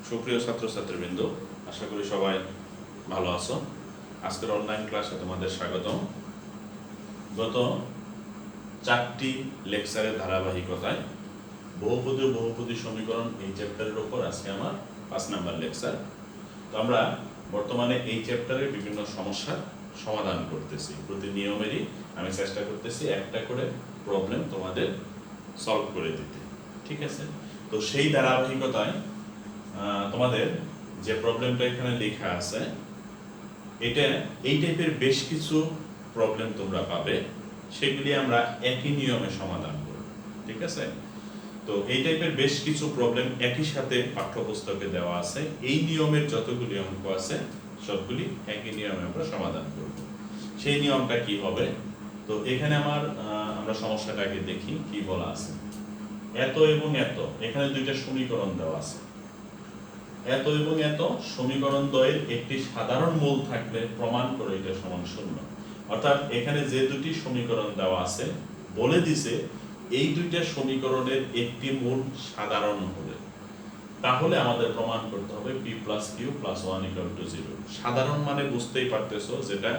সুপ্রিয় ছাত্রছাত্রীবৃন্দ, আশা করি সবাই ভালো আছো। আজকের অনলাইন ক্লাসে তোমাদের স্বাগতম। গত 4টি লেকচারের ধারাবাহিকতায় বহুপদী ও বহুপদী সমীকরণ এই চ্যাপ্টারের উপর আজকে আমার 5 নাম্বার লেকচার। তো আমরা বর্তমানে এই চ্যাপ্টারের বিভিন্ন সমস্যার সমাধান করতেছি। প্রতি নিয়মেরই আমি চেষ্টা করতেছি একটা করে প্রবলেম তোমাদের সলভ করে দিতে, ঠিক আছে? তো সেই ধারাবাহিকতায় তোমাদের যে প্রবলেমটা এখানে লেখা আছে, এটা এই টাইপের বেশ কিছু প্রবলেম তোমরা পাবে, সেগুলি আমরা একই নিয়মে সমাধান করব, ঠিক আছে? তো এই টাইপের বেশ কিছু প্রবলেম একই সাথে পাঠ্যপুস্তকে দেওয়া আছে। এই নিয়মের যতগুলি অঙ্ক আছে সবগুলি একই নিয়মে আমরা সমাধান করব। সেই নিয়মটা কি হবে? তো এখানে আমরা সমস্যাটাকে দেখি কি বলা আছে। এত এবং এত, এখানে দুইটা সমীকরণ দেওয়া আছে। এত এবং এত সমীকরণ দ্বয়ের একটি সাধারণ মূল থাকলে প্রমাণ করে এটা সমান শূন্য। অর্থাৎ এখানে যে দুটি সমীকরণ দেওয়া আছে বলে দিছে এই দুইটা সমীকরণের একটি মূল সাধারণ হলে তাহলে আমাদের প্রমাণ করতে হবে p + q + 1 = 0। সাধারণ মানে বুঝতেই পারতেছো, যেটা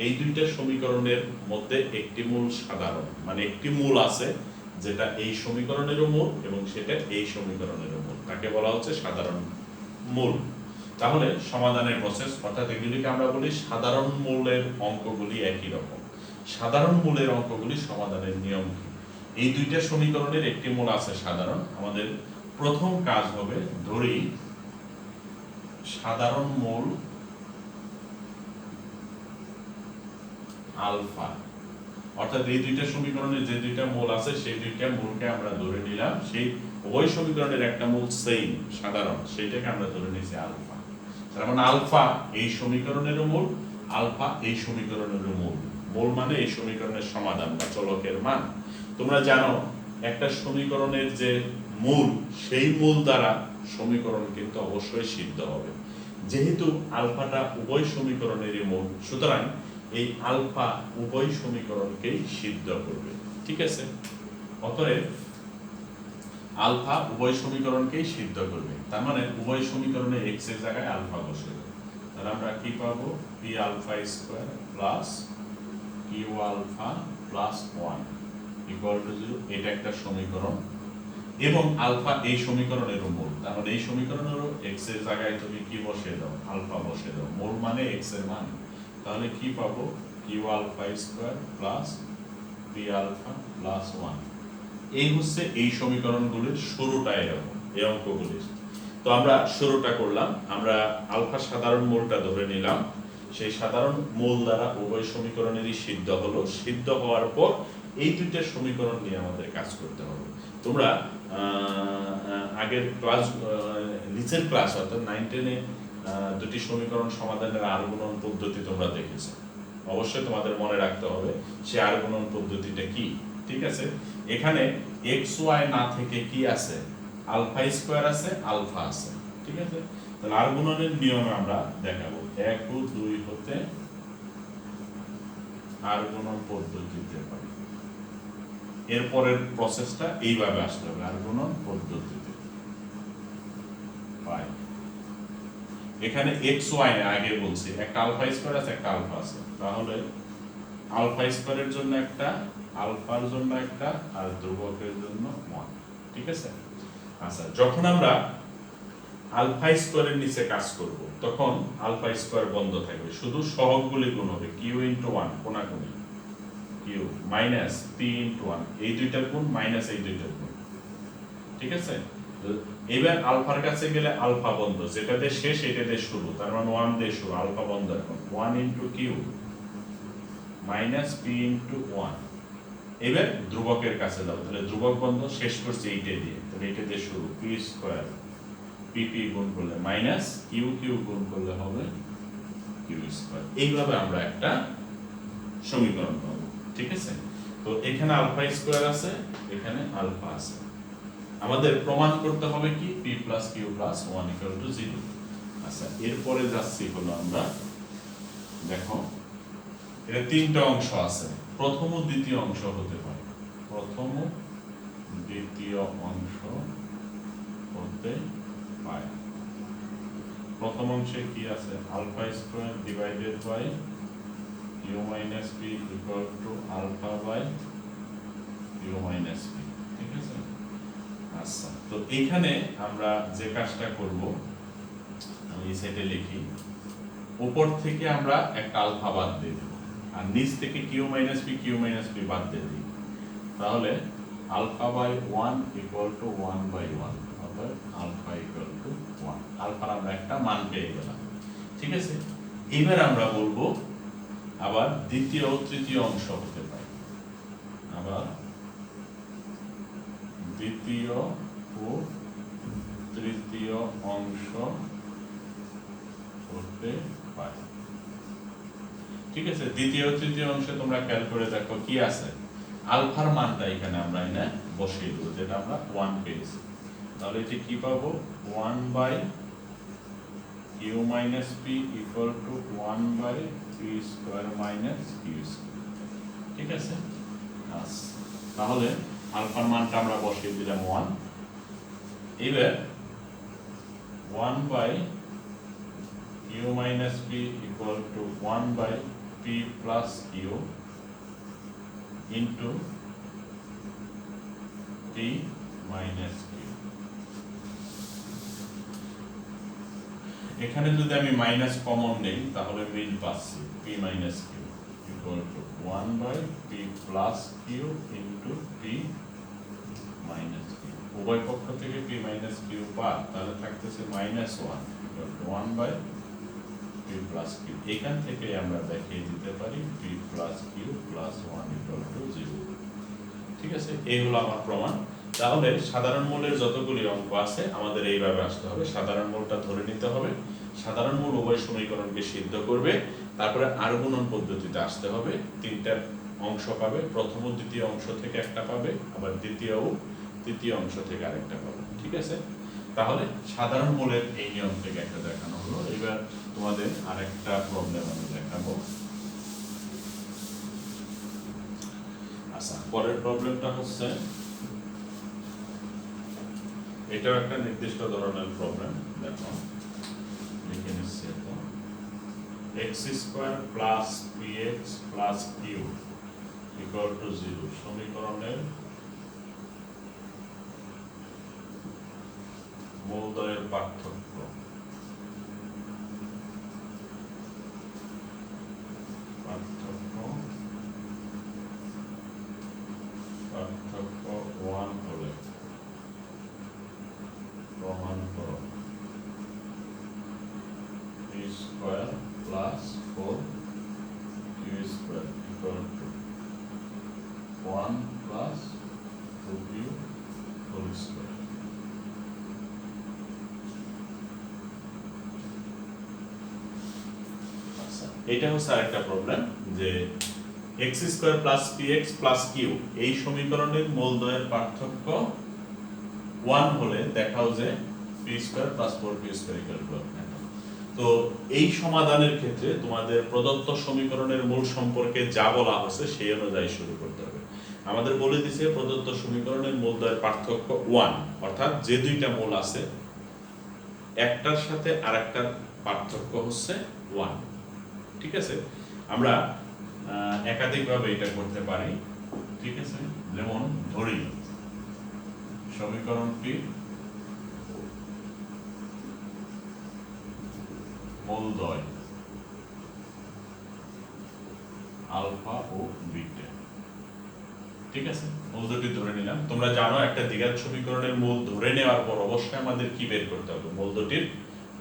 এই দুইটা সমীকরণের মধ্যে একটি মূল সাধারণ, মানে একটি মূল আছে যেটা এই সমীকরণেরও মূল এবং সেটা এই সমীকরণেরও মূল, তাকে বলা হচ্ছে সাধারণ মূল। তাহলে সমাধানের প্রসেস, অর্থাৎ এগুলিকে আমরা বলি সাধারণ মূলের অঙ্কগুলি একই রকম। সাধারণ মূলের অঙ্কগুলি সমাধানের নিয়ম কি? এই দুইটা সমীকরণের একটি মূল আছে সাধারণ। আমাদের প্রথম কাজ হবে, ধরি সাধারণ মূল আলফা, অর্থাৎ এই দুইটা সমীকরণের যে দুইটা মূল আছে সেই দুইটা মূলকে আমরা ধরে নিলাম, সেই ওই সমীকরণের একটা মূল সেম সাধারণ, সেইটাকে আমরা ধরে নিয়েছি আলফা। তার মানে আলফা এই সমীকরণেরও মূল, আলফা এই সমীকরণেরও মূল। মূল মানে এই সমীকরণের সমাধান বা চলকের মান। তোমরা জানো একটা সমীকরণের যে মূল, সেই মূল দ্বারা সমীকরণ কিন্তু অবশ্যই সিদ্ধ হবে। যেহেতু আলফাটা উভয় সমীকরণেরই মূল, সুতরাং এই আলফা উভয় সমীকরণকেই সিদ্ধ করবে, ঠিক আছে? অতএব আলফা উভয় সমীকরণকেই সিদ্ধ করবে, তার মানে উভয় সমীকরণে x এর জায়গায় আলফা বসে দেবে। তাহলে আমরা কি পাবো? p⁴ plus q alpha plus 1 = 0। এটা একটা সমীকরণ এবং আলফা এই সমীকরণের মূল, তার মানে এই সমীকরণেরও x এর জায়গায় তুমি কি বসিয়ে দাও? আলফা বসিয়ে দাও। মূল মানে x এর মান। তাহলে কি পাবো? q⁴ plus p⁴ plus 1। এই হচ্ছে এই সমীকরণগুলির শুরুটা এরকম, এই অঙ্কগুলির। তো আমরা শুরুটা করলাম, আমরা আলফা সাধারণ মূলটা ধরে নিলাম, সেই সাধারণ মূল দ্বারা উভয় সমীকরণেরই সিদ্ধ হলো। সিদ্ধ হওয়ার পর এই দুইটা সমীকরণ নিয়ে আমাদের কাজ করতে হবে। তোমরা আগের ক্লাস, নিচের ক্লাস অর্থাৎ 9-10-এ দুটি সমীকরণ সমাধানের আর গুণন পদ্ধতি তোমরা দেখেছো। অবশ্যই তোমাদের মনে রাখতে হবে সে আর গুণন পদ্ধতিটা কি, ঠিক আছে? এখানে x y না থেকে কি আছে? আলফা² আছে, আলফা আছে, ঠিক আছে? তাহলে আর গুণনের নিয়মে আমরা দেখাবো 1 ও 2 হতে আর গুণন পদ্ধতিতে পাই। এরপরের প্রসেসটা এইভাবে আসতে হবে, আর গুণন পদ্ধতিতে পাই। এখানে x y আগে বলছি, একটা আলফা² আছে, একটা আলফা আছে। তাহলে আলফা² এর জন্য একটা, আলফার জন্য একটা, আর ধ্রুবকের জন্য 1, ঠিক আছে? আচ্ছা, যখন আমরা আলফা² এর নিচে কাজ করব তখন আলফা² বন্ধ থাকবে, শুধু সহগগুলি গুণ হবে q * 1 কোণাকুণি, q মাইনাস p * 1, এই দুইটার গুণ মাইনাস এই দুইটার গুণ, ঠিক আছে? এবার আলফার কাছে গেলে আলফা বন্ধ, যেটাতে শেষ এটাতে শুরু, তার মানে 1 দিয়ে শুরু, আলফা বন্ধ। এখন 1 * q মাইনাস p * 1। এবার ধ্রুবকের কাছে দাও, তাহলে ধ্রুবক বন্ধ, শেষ করছে এইটা দিয়ে, তাহলে এটা দিয়ে শুরু, p² pp গুণ করলে মাইনাস q গুণ করলে হবে q²। এইভাবে আমরা একটা সমীকরণ পাবো, ঠিক আছে? তো এখানে আলফা² আছে, এখানে আলফা আছে। আমাদের প্রমাণ করতে হবে কি? p + q + 1 = 0। আচ্ছা, এরপরে যাচ্ছি হলো আমরা, দেখো এটা তিনটা অংশ আছে, প্রথম ও দ্বিতীয় অংশ হতে পারে, প্রথম ও দ্বিতীয় অংশ হতে পাই। প্রথম অংশে কি আছে alpha square divided by u minus p equal to alpha by u minus p. ঠিক আছে। আচ্ছা, তো এখানে আমরা যে কাজটা করব, আমি এই সাইডে লিখি, উপর থেকে আমরা একটা আলফা বাদ দিয়ে দেব আর নিচ থেকে কিউ মাইনাস পি বাদ দিয়ে দিই। তাহলে alpha by 1 equal to 1 by 1, অর্থাৎ আলফা ইকুয়াল টু 1। আলফার আমরা একটা মান পেয়ে গেলাম। ঠিক আছে। এবার আমরা বলবো আবার দ্বিতীয় ও তৃতীয় অংশ হতে পারে, আবার দ্বিতীয় ও তৃতীয় অংশ হতে পারে। ঠিক আছে। দ্বিতীয় ও তৃতীয় অংশে তোমরা খেয়াল করে দেখো কি আছে, আলফার মানটা এখানে আমরা এনে বসিয়ে দেবো, যেটা আমরা 1 পেয়েছি। তাহলে এটি কি পাবো, 1 by q minus p equal to 1 by p square minus q square. ঠিক আছে। আচ্ছা, তাহলে আলফার মানটা আমরা বসিয়ে দিলাম 1। এবার 1 by q minus p equal to 1 by p plus q into p minus q. এখানে যদি আমি মাইনাস কমন নেই তাহলে মিল পাচ্ছি, p minus q equal to 1 by p plus q into p minus q. উভয় পক্ষ থেকে পি মাইনাস কিউ বাদ, তাহলে থাকতেছে minus 1 equal to 1 by p plus q. এখান থেকে আমরা দেখিয়ে দিতে পারি p plus q plus 1 equal two 0। ঠিক আছে। এই হলো আমার প্রমাণ। তাহলে সাধারণ মূলের যতগুলি অঙ্ক আছে আমাদের এইভাবে আসতে হবে, সাধারণ মূলটা ধরে নিতে হবে, সাধারণ মূল উভয় সমীকরণকে সিদ্ধ করবে, তারপরে আর গুণন পদ্ধতিতে আসতে হবে। তিনটা অংশ পাবে, প্রথম ও দ্বিতীয় অংশ থেকে একটা পাবে, আবার দ্বিতীয় ও তৃতীয় অংশ থেকে আরেকটা পাবে। ঠিক আছে। তাহলে সাধারণ মূলের এই নিয়ম থেকে একটা দেখানো হলো। এবার তোমাদের আরেকটা প্রবলেম আমি দেখাবো। আচ্ছা, পরের প্রবলেমটা হচ্ছে, এটাও একটা নির্দিষ্ট ধরনের প্রবলেম। দেখো লিখে নিচ্ছি, তো x square plus px plus q equal two 0 সমীকরণের মূলদ্বয়ের পার্থক্য পার্থক্য 1 হলে প্রমাণ করো p square plus 4q square equal to 1 plus 2q whole square. এটা হচ্ছে আরেকটা প্রবলেম, যে x square plus px plus q এই সমীকরণের মূলদ্বয়ের পার্থক্য 1 হলে দেখাও যে p square plus 4q square equal to 1। তো এই সমাধানের ক্ষেত্রে তোমাদের প্রদত্ত সমীকরণের মূল সম্পর্কে যা বলা হয়েছে সেই অনুযায়ী শুরু করতে হবে। আমাদের বলে দিয়েছে প্রদত্ত সমীকরণের মূলদ্বয়ের পার্থক্য 1, অর্থাৎ যে দুইটা মূল আছে একটার সাথে আরেকটার পার্থক্য হচ্ছে 1। ঠিক আছে। আমরা একাধিকভাবে এটা করতে পারি। ঠিক আছে। যেমন ধরি সমীকরণটি মূলদ্বয় আলফা ও বিটা। ঠিক আছে। মূল দুটি ধরে নিলাম। তোমরা জানো একটা দ্বিঘাত সমীকরণের মূল ধরে নেওয়ার পর অবশ্যই আমাদের কি বের করতে হবে, মূল দুটির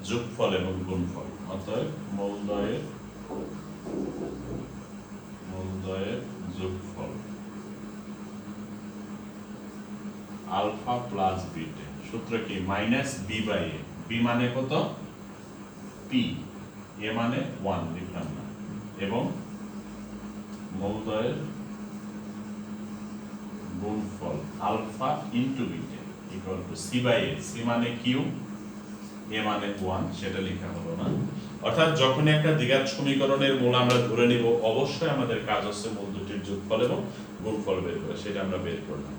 যোগফল এবং গুণফল। অতএব মূলদ্বয়ের যোগফল আলফা প্লাস বিটা, সূত্র কি minus b by a. B মানে কত, পি, এ মানে 1 লিখলাম না, এবং মূলদ্বয়ের গুণফল alpha into beta equal to c by a. C মানে কিউ, এ মানে 1, সেটা লেখা হলো না। অর্থাৎ যখন একটা দ্বিঘাত সমীকরণের মূল আমরা ধরে নিব, অবশ্যই আমাদের কাজ হচ্ছে মূল দুটির যোগফল এবং গুণফল বের করা, সেটা আমরা বের করলাম।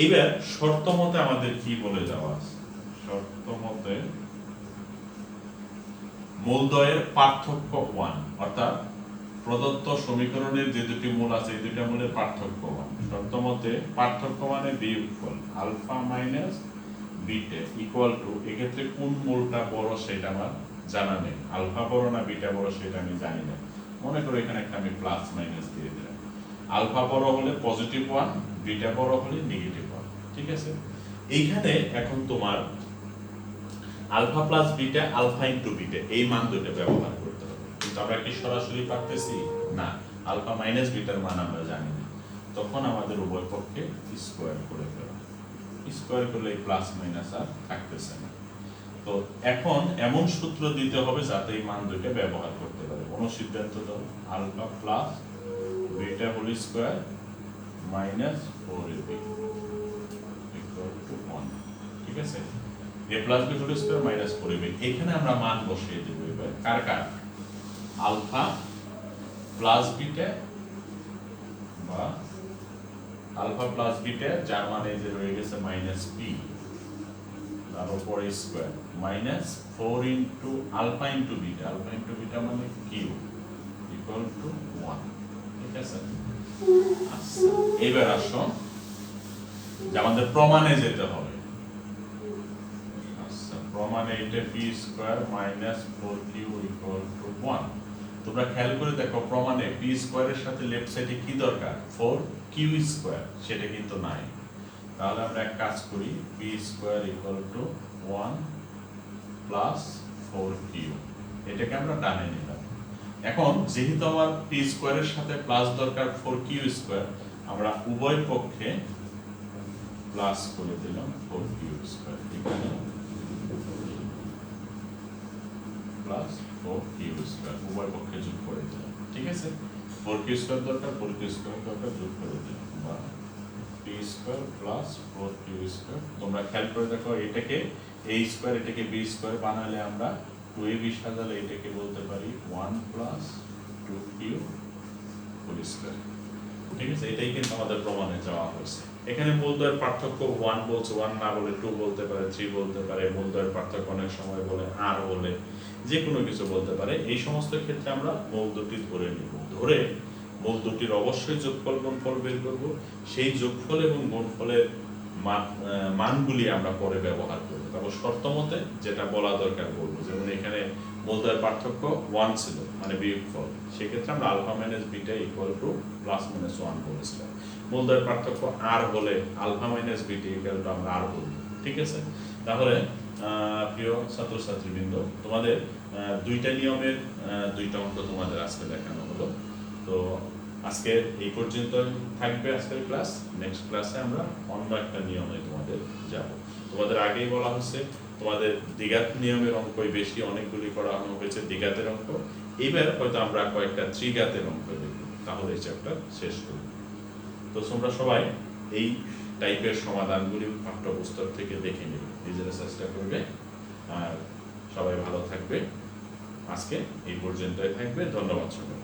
এইবার শর্ত মতে আমাদের কি বলে যাওয়া আছে, শর্ত মতে মূলদ্বয়ের পার্থক্য 1, অর্থাৎ প্রদত্ত সমীকরণের যে দুটি মূল আছে এই দুইটা মূলের পার্থক্য 1। শর্ত মতে পার্থক্য মানে বিয়োগফল alpha minus beta equal to, এক্ষেত্রে কোন মূলটা বড় সেটা আমার জানা নেই, আলফা বড় না বিটা বড় সেটা আমি জানি না। মনে করো এখানে একটা আমি প্লাস মাইনাস দিয়ে দিলাম, আলফা বড় হলে পজিটিভ 1, বিটা বড় হলে নেগেটিভ 1, ঠিক আছে। এইখানে এখন তোমার alpha plus beta, alpha into beta এই মান দুটো ব্যবহার করতে হবে। কিন্তু আমরা কি সরাসরি পারতেছি না, আলফা মাইনাস বিটার মান আমরা জানি না, তখন আমাদের উভয় পক্ষে স্কোয়ার করে ফেলা, স্কোয়ার করলে প্লাস মাইনাস আর থাকতেছে না। তো এখন এমন সূত্র দিতে হবে যাতে এই মান দুটো ব্যবহার করতে পারে। কোনো সিদ্ধান্ত দাও, alpha plus beta whole square minus 4ab equal to 1, ঠিক আছে। a plus b whole square minus 4ab, এখানে আমরা মান বসিয়ে দেব এবার কার কার, আলফা প্লাস বিটা বা আলফা প্লাস বিটা যার মানে যে রয়ে গেছে মাইনাস p তার উপর square minus 4 into alpha into beta, alpha into beta মানে q ইকুয়াল টু 1, ঠিক আছে। আচ্ছা এবার আসো যে আমাদের প্রমাণে যেতে হবে। প্রমাণে এটা p square minus 4q equal to 1। তোমরা খেয়াল করে দেখো প্রমাণে p স্কয়ারের সাথে লেফট সাইডে কি দরকার, 4q স্কয়ার, সেটা কিন্তু নাই। তাহলে আমরা এক কাজ করি, p square equal to 1 plus 4q, এটাকে আমরা টানে নিলাম। এখন যেহেতু আমার p স্কয়ারের সাথে প্লাস দরকার 4q স্কয়ার, আমরা উভয় পক্ষে প্লাস করে দিলাম 4q স্কয়ার, এখানে প্লাস 4q স্কয়ার উভয় পক্ষে যোগ করে দিলাম, ঠিক আছে। 4q স্কয়ার দরকার, 4q স্কয়ার দরকার, যোগ করে দিলাম বা p square plus 4q square. তোমরা খেয়াল করে দেখো এটাকে a স্কয়ার এটাকে b স্কয়ার বানালে আমরা 2ab সাজালে এটাকে বলতে পারি 1 প্লাস 2q হোল স্কয়ার, ঠিক আছে। এটাই কিন্তু আমাদের প্রমাণে যাওয়া হয়েছে। এখানে মূলদ্বয়ের পার্থক্য 1 বলছে, 1 না বলে 2 বলতে পারে, 3 বলতে পারে, মূলদ্বয়ের পার্থক্য অনেক সময় বলে r বলে, যে কোনো কিছু বলতে পারে। এই সমস্ত ক্ষেত্রে আমরা মূল দুটি ধরে নিব, ধরে মূল দুটির অবশ্যই যোগফল গুণফল বের করব, সেই যোগফল এবং গুণফলের মানগুলি আমরা পরে ব্যবহার করব। তারপর শর্ত মতে যেটা বলা দরকার বলবো, যেমন এখানে মূলদ্বয়ের পার্থক্য 1 ছিল মানে বিয়োগফল, সেক্ষেত্রে আমরা alpha minus beta equal to plus minus 1 বলেছিলাম। মূলদ্বয়ের পার্থক্য r হলে alpha minus beta equal to আমরা r বলবো, ঠিক আছে। তাহলে প্রিয় ছাত্রছাত্রীবৃন্দ, তোমাদের দুইটা নিয়মের দুইটা অঙ্ক তোমাদের আজকে দেখানো হলো। তো আজকে এই পর্যন্ত থাকবে আজকের ক্লাস। নেক্সট ক্লাসে আমরা অন্য একটা নিয়মে তোমাদের যাব। তোমাদের আগেই বলা হচ্ছে তোমাদের দ্বিঘাত নিয়মের অঙ্কই বেশি, অনেকগুলি করা হয়েছে দ্বিঘাতের অঙ্ক। এবার হয়তো আমরা কয়েকটা ত্রিঘাতের অঙ্ক দেখব, তাহলে এই চ্যাপ্টার শেষ করব। তো তোমরা সবাই এই টাইপের সমাধানগুলি পাঠ্যপুস্তক থেকে দেখে নেবে, নিজেরা চেষ্টা করবে, আর সবাই ভালো থাকবে। আজকে এই পর্যন্তই থাকবে। ধন্যবাদ সবাই।